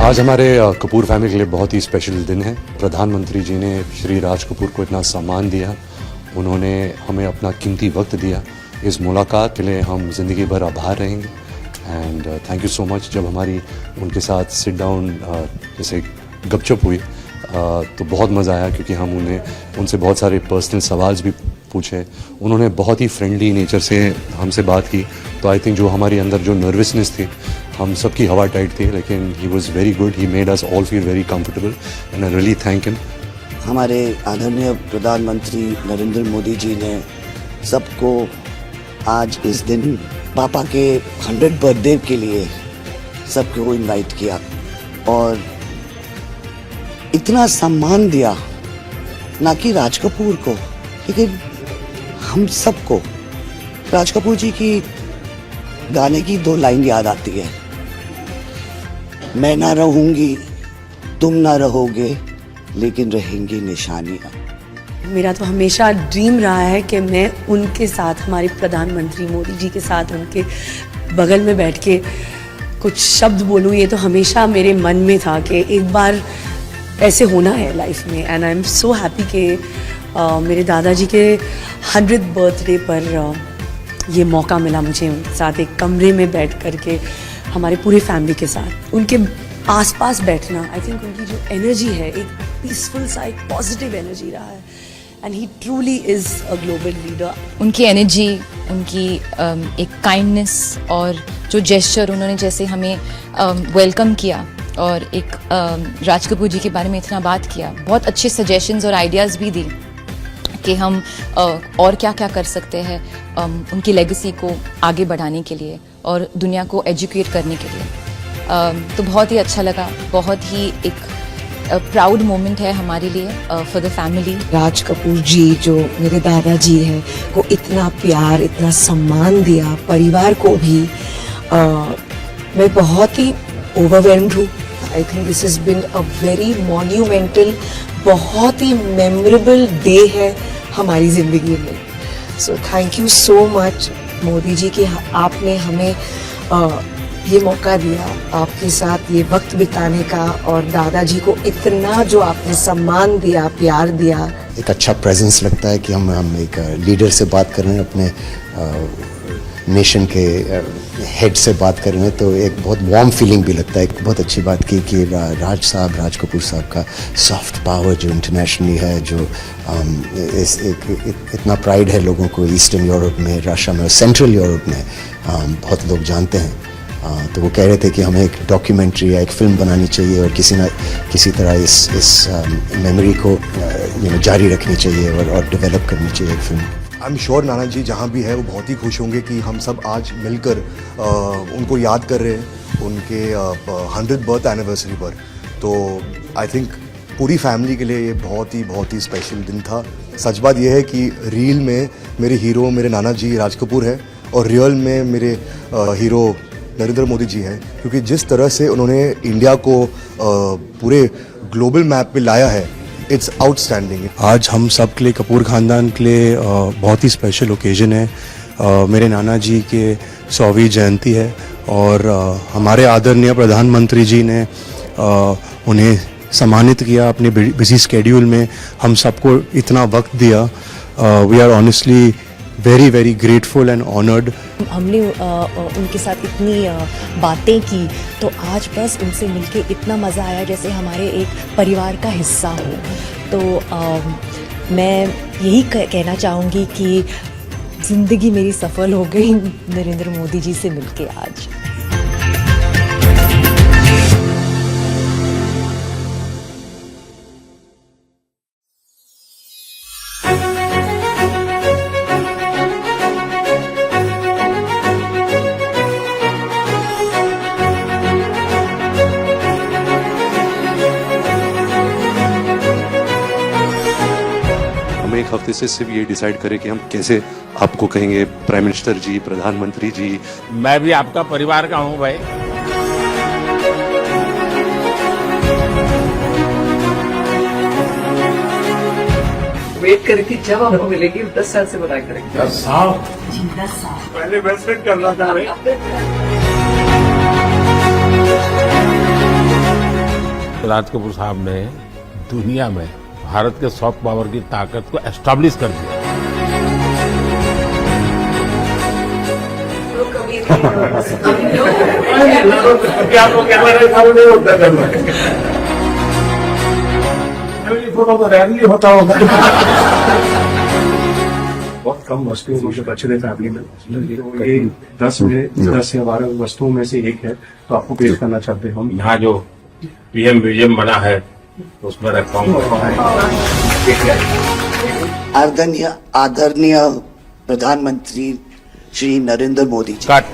आज हमारे कपूर फैमिली के लिए बहुत ही स्पेशल दिन है। प्रधानमंत्री जी ने श्री राज कपूर को इतना सम्मान दिया, उन्होंने हमें अपना कीमती वक्त दिया। इस मुलाकात के लिए हम ज़िंदगी भर आभार रहेंगे and thank you so much. जब हमारी उनके साथ सिट डाउन जैसे गपशप हुई तो बहुत मज़ा आया, क्योंकि हम उनसे बहुत सारे पर्सनल सवाल भी पूछे। उन्होंने बहुत ही फ्रेंडली नेचर से हमसे बात की, तो आई थिंक जो हमारी अंदर जो नर्वसनेस थी, हम सबकी हवा टाइट थी, लेकिन he was very good. He made us all feel very comfortable and I really thank him. हमारे आदरणीय प्रधानमंत्री नरेंद्र मोदी जी ने सबको आज इस दिन पापा के 100 बर्थडे के लिए सबको इनवाइट किया और इतना सम्मान दिया, ना कि राज कपूर को लेकिन हम सबको। राज कपूर जी की गाने की 2 लाइन याद आती है, मैं ना रहूंगी तुम ना रहोगे लेकिन रहेंगी निशानियाँ। मेरा तो हमेशा ड्रीम रहा है कि मैं उनके साथ, हमारे प्रधानमंत्री मोदी जी के साथ उनके बगल में बैठ के कुछ शब्द बोलूँ। ये तो हमेशा मेरे मन में था कि एक बार ऐसे होना है लाइफ में। And I am so happy कि मेरे दादाजी के 100th बर्थडे पर ये मौका मिला मुझे उनके साथ एक कमरे में बैठ कर के, हमारे पूरी फैमिली के साथ उनके आसपास बैठना। आई थिंक उनकी जो एनर्जी है, एक पीसफुल सा, एक पॉजिटिव एनर्जी रहा है and he truly is a global leader. उनकी एनर्जी, उनकी एक काइंडनेस और जो जेस्चर उन्होंने जैसे हमें वेलकम किया और एक राज कपूर जी के बारे में इतना बात किया, बहुत अच्छे सजेशंस और आइडियाज़ भी दी कि हम और क्या क्या कर सकते हैं उनकी लेगेसी को आगे बढ़ाने के लिए और दुनिया को एजुकेट करने के लिए। तो बहुत ही अच्छा लगा, बहुत ही एक प्राउड मोमेंट है हमारे लिए for the family. Raj Kapoor जी जो मेरे दादाजी हैं को इतना प्यार, इतना सम्मान दिया, परिवार को भी, मैं बहुत ही ओवरवेल्म्ड हूँ। I think this has been a very monumental, बहुत ही मेमोरेबल डे है हमारी ज़िंदगी में। So thank you so much Modi ji कि आपने हमें ये मौका दिया आपके साथ ये वक्त बिताने का, और दादाजी को इतना जो आपने सम्मान दिया, प्यार दिया। एक अच्छा प्रेजेंस लगता है कि हम एक लीडर से बात कर रहे हैं, अपने नेशन के हेड से बात कर रहे हैं, तो एक बहुत वार्म फीलिंग भी लगता है। एक बहुत अच्छी बात की कि राज कपूर साहब का सॉफ्ट पावर जो इंटरनेशनली है, जो इतना प्राइड है लोगों को ईस्टर्न यूरोप में, रशिया में और सेंट्रल यूरोप में बहुत लोग जानते हैं। तो वो कह रहे थे कि हमें एक डॉक्यूमेंट्री या एक फिल्म बनानी चाहिए और किसी तरह इस मेमोरी को जारी रखनी चाहिए और डेवलप करनी चाहिए एक फिल्म। आई एम श्योर नाना जी जहाँ भी है वो बहुत ही खुश होंगे कि हम सब आज मिलकर उनको याद कर रहे हैं उनके 100th बर्थ एनिवर्सरी पर। तो आई थिंक पूरी फैमिली के लिए ये बहुत ही स्पेशल दिन था। सच बात यह है कि रील में मेरे हीरो मेरे नाना जी राज कपूर है और रियल में मेरे हीरो नरेंद्र मोदी जी हैं, क्योंकि जिस तरह से उन्होंने इंडिया को पूरे ग्लोबल मैप पे लाया है, इट्स आउटस्टैंडिंग। आज हम सब के लिए, कपूर ख़ानदान के लिए बहुत ही स्पेशल ओकेजन है। मेरे नाना जी के 100वीं जयंती है और हमारे आदरणीय प्रधानमंत्री जी ने उन्हें सम्मानित किया अपने बिजी स्केड्यूल में, हम सबको इतना वक्त दिया। We are honestly very very grateful and honoured. हमने उनके साथ इतनी बातें की, तो आज बस उनसे मिलके इतना मज़ा आया जैसे हमारे एक परिवार का हिस्सा हो। तो मैं यही कहना चाहूँगी कि ज़िंदगी मेरी सफल हो गई नरेंद्र मोदी जी से मिलके आज। एक हफ्ते से सिर्फ ये डिसाइड करें कि हम कैसे आपको कहेंगे प्राइम मिनिस्टर जी, प्रधानमंत्री जी। मैं भी आपका परिवार का हूं भाई। वेट करी थी जब आपको मिलेगी, 10 साल से बताया करेंगे। 10 साल? जी 10 साल पहले वेस्ट करना था। राज कपूर साहब ने दुनिया में भारत के सॉफ्ट पावर की ताकत को एस्टैब्लिश कर दिया। बहुत कम वस्तुओं में जो बचे थे फैमिली में, तो ये 10 या 12 वस्तुओं में से एक है, तो आपको पेश करना चाहते हैं हम। यहाँ जो पीएम म्यूजियम बना है उसमें रखा हूँ। आदरणीय प्रधानमंत्री श्री नरेंद्र मोदी जी, कट।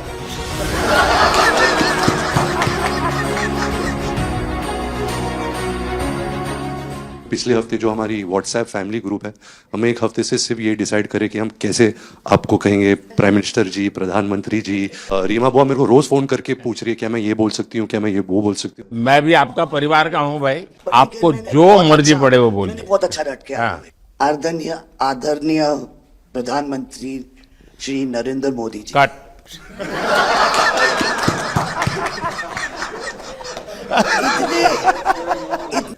पिछले हफ्ते जो हमारी व्हाट्सएप फैमिली ग्रुप है, हमें एक हफ्ते से सिर्फ ये डिसाइड करें कि हम कैसे आपको कहेंगे प्राइम मिनिस्टर जी, प्रधानमंत्री जी। रीमा बुआ मेरे को रोज फोन करके पूछ रही है क्या मैं ये बोल सकती हूँ, क्या मैं ये वो बोल सकती हूँ। मैं भी आपका परिवार का हूँ भाई, आपको जो मर्जी पड़े वो बोलिए। बहुत अच्छा रट के हाँ। आदरणीय प्रधानमंत्री श्री नरेंद्र मोदी जी, कट।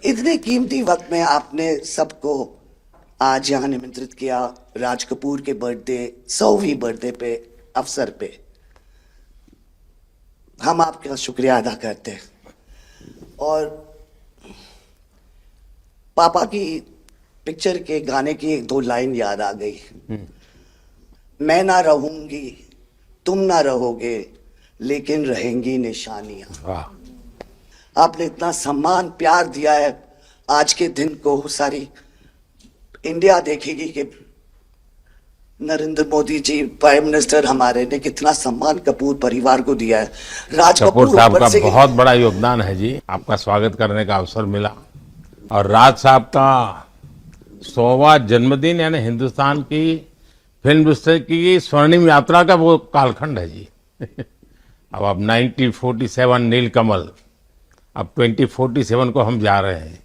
इतने कीमती वक्त में आपने सबको आज यहाँ निमंत्रित किया राज कपूर के बर्थडे 100वीं बर्थडे पे अवसर पे। हम आपका शुक्रिया अदा करते हैं। और पापा की पिक्चर के गाने की एक दो लाइन याद आ गई। मैं ना रहूंगी, तुम ना रहोगे, लेकिन रहेंगी निशानियां। वाह। आपने इतना सम्मान प्यार दिया है, आज के दिन को सारी इंडिया देखेगी कि नरेंद्र मोदी जी प्राइम मिनिस्टर हमारे ने कितना सम्मान कपूर परिवार को दिया है। राज कपूर साहब ऊपर का से- बहुत बड़ा योगदान है जी, आपका स्वागत करने का अवसर मिला। और राज साहब का 100वां जन्मदिन यानी हिंदुस्तान की फिल्म इंडस्ट्री की स्वर्णिम यात्रा का वो कालखंड है जी। अब 1947 नीलकमल, अब 2047 को हम जा रहे हैं।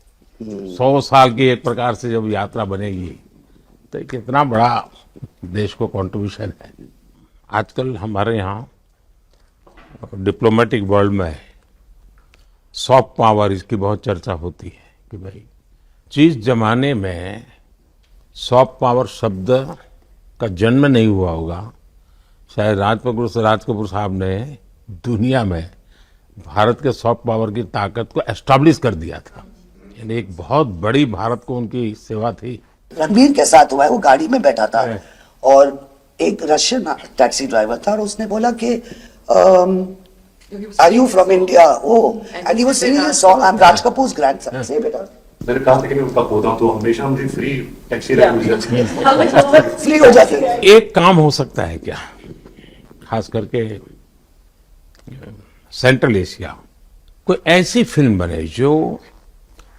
100 साल की एक प्रकार से जब यात्रा बनेगी तो ये कितना बड़ा देश को कंट्रीब्यूशन है। आजकल हमारे यहाँ डिप्लोमेटिक वर्ल्ड में सॉफ्ट पावर इसकी बहुत चर्चा होती है कि भाई जिस जमाने में सॉफ्ट पावर शब्द का जन्म नहीं हुआ होगा, शायद राज कपूर साहब ने दुनिया में भारत के सॉफ्ट पावर की ताकत को एस्टैब्लिश कर दिया था। यानी एक बहुत बड़ी भारत को उनकी सेवा थी। रणबीर के साथ हुआ है, वो गाड़ी में बैठा था और एक रशियन टैक्सी ड्राइवर था और उसने बोला कि are you from India? And he was singing a song, I am Raj Kapoor's grandson. से बेटा मैंने कहा था कि मैं उनका पोता हूं, तो हमेशा मुझे फ्री टैक्सी फ्री हो जाती है। एक काम हो सकता है क्या, खास करके सेंट्रल एशिया, कोई ऐसी फिल्म बने जो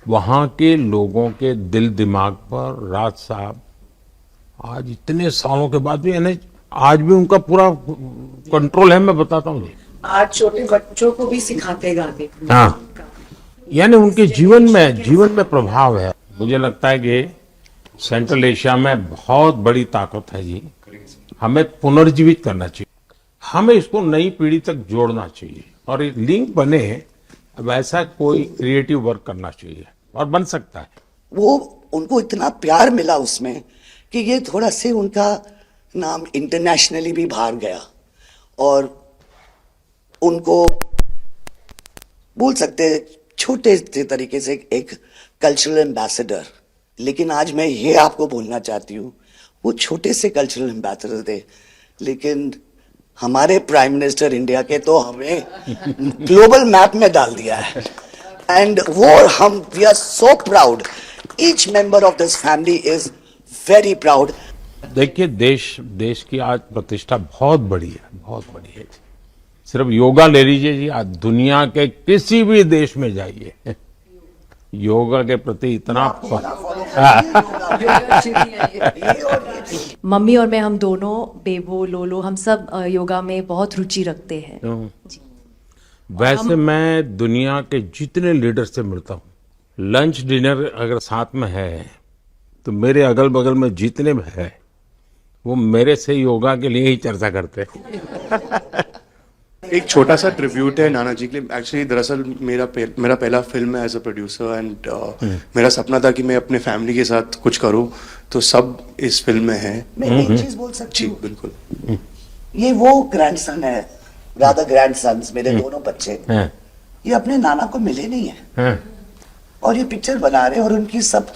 वहां के लोगों के दिल दिमाग पर राज साहब आज इतने सालों के बाद भी, यानी आज भी उनका पूरा कंट्रोल है। मैं बताता हूँ जी, आज छोटे बच्चों को भी सिखाते गाने। हाँ, यानी उनके जीवन में प्रभाव है। मुझे लगता है कि सेंट्रल एशिया में बहुत बड़ी ताकत है जी। हमें पुनर्जीवित करना चाहिए, हमें इसको नई पीढ़ी तक जोड़ना चाहिए और एक लिंक बने। अब ऐसा कोई क्रिएटिव वर्क करना चाहिए और बन सकता है। वो उनको इतना प्यार मिला उसमें कि ये थोड़ा से उनका नाम इंटरनेशनली भी बाहर गया और उनको बोल सकते हैं छोटे से तरीके से एक कल्चरल एम्बेसडर। लेकिन आज मैं ये आपको बोलना चाहती हूँ, वो छोटे से कल्चरल एम्बेसडर थे, लेकिन हमारे प्राइम मिनिस्टर इंडिया के तो हमें ग्लोबल मैप में डाल दिया है। एंड वो हम we are so proud, each member of this family is very proud. देखिए, देश की आज प्रतिष्ठा बहुत बड़ी है, बहुत बड़ी है। सिर्फ योगा ले लीजिए जी, आज दुनिया के किसी भी देश में जाइए, योगा के प्रति इतना मम्मी और मैं, हम दोनों, बेबो लोलो, हम सब योगा में बहुत रुचि रखते हैं। वैसे मैं दुनिया के जितने लीडर से मिलता हूँ, लंच डिनर अगर साथ में है तो मेरे अगल बगल में जितने भी है वो मेरे से योगा के लिए ही चर्चा करते हैं। एक छोटा सा ट्रिब्यूट है नाना जी के लिए। एक्चुअली दरअसल मेरा पहला फिल्म है एज अ प्रोड्यूसर एंड मेरा सपना था कि मैं अपने फैमिली के साथ कुछ करूं, तो सब इस फिल्म में है। मैं एक चीज बोल सकती जी हूँ, बिल्कुल। ये वो ग्रैंडसन है, राधा ग्रैंडसन्स मेरे दोनों बच्चे, ये अपने नाना को मिले नहीं है और ये पिक्चर बना रहे हैं और उनकी सब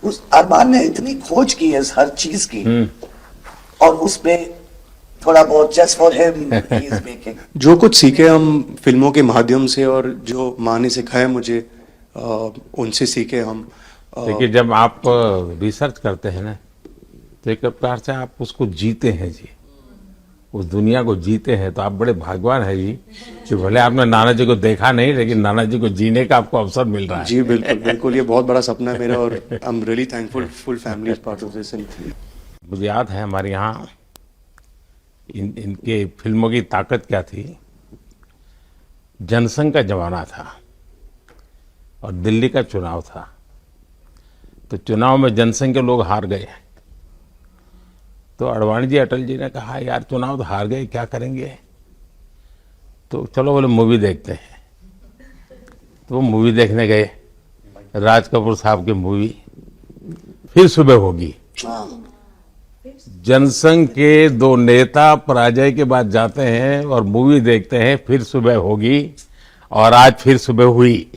उस अरमान ने इतनी खोज की है हर चीज की और उसमें थोड़ा बहुत just for him he is making. जो कुछ सीखे हम फिल्मों के माध्यम से और जो माँ ने सिखाया मुझे उनसे सीखे हम। देखिए जब आप रिसर्च करते हैं ना तो एक प्रकार से आप उसको जीते हैं जी, उस दुनिया को जीते हैं, तो आप बड़े भाग्यवान हैं जी कि भले आपने नाना जी को देखा नहीं लेकिन नाना जी को जीने का आपको अवसर मिल रहा है। जी बिल्कुल बिल्कुल, ये बहुत बड़ा सपना है मेरा और I am really thankful, full family is part of this. मुझे याद है हमारे यहाँ इनके फिल्मों की ताकत क्या थी। जनसंघ का जमाना था और दिल्ली का चुनाव था, तो चुनाव में जनसंघ के लोग हार गए, तो अडवाणी जी अटल जी ने कहा यार चुनाव तो हार गए, क्या करेंगे, तो चलो बोले मूवी देखते हैं। तो वो मूवी देखने गए, राज कपूर साहब की मूवी फिर सुबह होगी। जनसंघ के दो नेता पराजय के बाद जाते हैं और मूवी देखते हैं फिर सुबह होगी, और आज फिर सुबह हुई।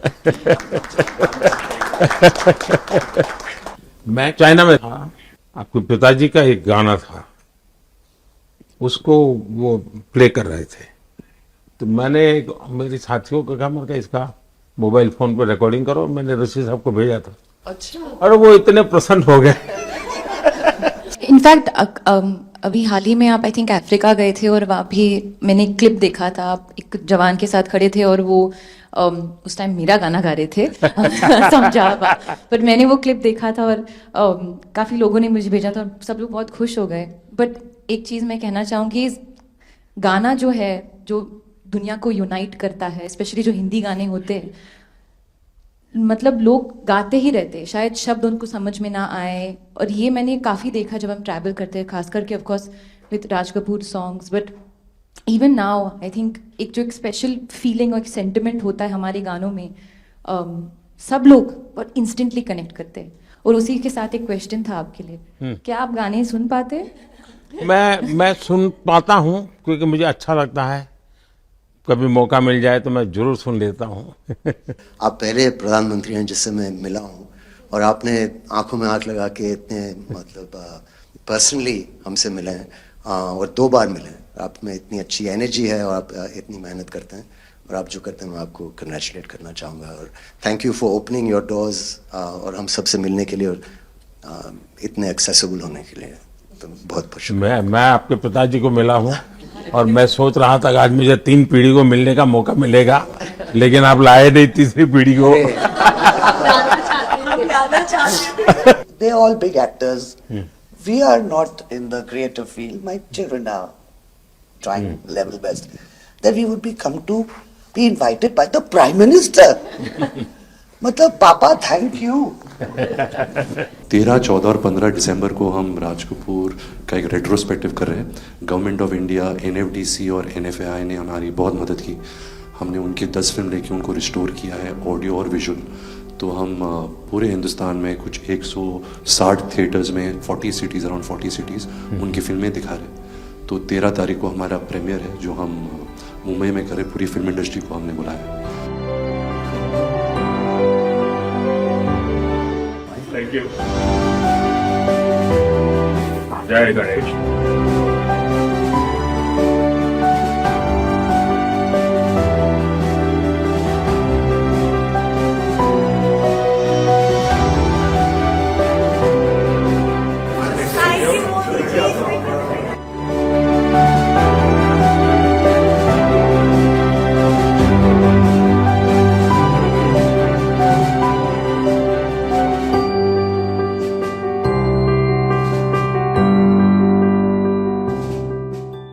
मैं चाइना में था, आपके पिताजी का एक गाना था, उसको वो प्ले कर रहे थे, तो मैंने मेरे साथियों को कहा, मैंने कहा इसका मोबाइल फोन पे रिकॉर्डिंग करो, मैंने ऋषि साहब को भेजा था। अच्छा। और वो इतने प्रसन्न हो गए। इनफैक्ट अभी हाल ही में आप आई थिंक अफ्रीका गए थे और वहाँ भी मैंने एक क्लिप देखा था, आप एक जवान के साथ खड़े थे और वो उस टाइम मेरा गाना गा रहे थे। समझा आप, पर मैंने वो क्लिप देखा था और काफ़ी लोगों ने मुझे भेजा था और सब लोग बहुत खुश हो गए। बट एक चीज़ मैं कहना चाहूँगी, गाना जो है जो दुनिया को यूनाइट करता है, स्पेशली जो हिंदी गाने होते हैं, मतलब लोग गाते ही रहते हैं, शायद शब्द उनको समझ में ना आए। और ये मैंने काफ़ी देखा जब हम ट्रैवल करते हैं, खास करके of course with Raj Kapoor songs, but even now I think एक जो एक स्पेशल फीलिंग और एक सेंटिमेंट होता है हमारे गानों में, सब लोग बहुत इंस्टेंटली कनेक्ट करते हैं। और उसी के साथ एक क्वेश्चन था आपके लिए, क्या आप गाने सुन पाते हैं? मैं सुन पाता हूँ क्योंकि मुझे अच्छा लगता है, कभी मौका मिल जाए तो मैं जरूर सुन लेता हूँ। आप पहले प्रधानमंत्री हैं जिससे मैं मिला हूँ, और आपने आंखों में आंख लगा के इतने मतलब पर्सनली हमसे मिले हैं, और 2 बार मिले हैं। आप में इतनी अच्छी एनर्जी है और आप इतनी मेहनत करते हैं, और आप जो करते हैं मैं आपको कंग्रेचुलेट करना चाहूँगा, और thank you for opening your doors और हम सबसे मिलने के लिए और इतने एक्सेसिबल होने के लिए। तो बहुत बहुत शुक्रिया। मैं आपके पिताजी को मिला हूँ और मैं सोच रहा था कि आज मुझे 3 पीढ़ी को मिलने का मौका मिलेगा, लेकिन आप लाए नहीं तीसरी पीढ़ी को। They are all big actors. We are not in the creative field. My children are trying level best. That we would be invited by the Prime Minister. मतलब पापा थैंक यू। 13, 14 और 15 दिसंबर को हम राज कपूर का एक रेट्रोस्पेक्टिव कर रहे हैं। गवर्नमेंट ऑफ इंडिया, NFDC और NFAI ने हमारी बहुत मदद की। हमने उनकी 10 फिल्म लेके उनको रिस्टोर किया है, ऑडियो और विजुअल। तो हम पूरे हिंदुस्तान में कुछ 160 थिएटर्स में 40 सिटीज़, अराउंड 40 सिटीज़ उनकी फिल्में दिखा रहे। तो 13 तारीख को हमारा प्रीमियर है जो हम मुंबई में करें। पूरी फिल्म इंडस्ट्री को हमने बुलाया। Thank you. जय गणेश।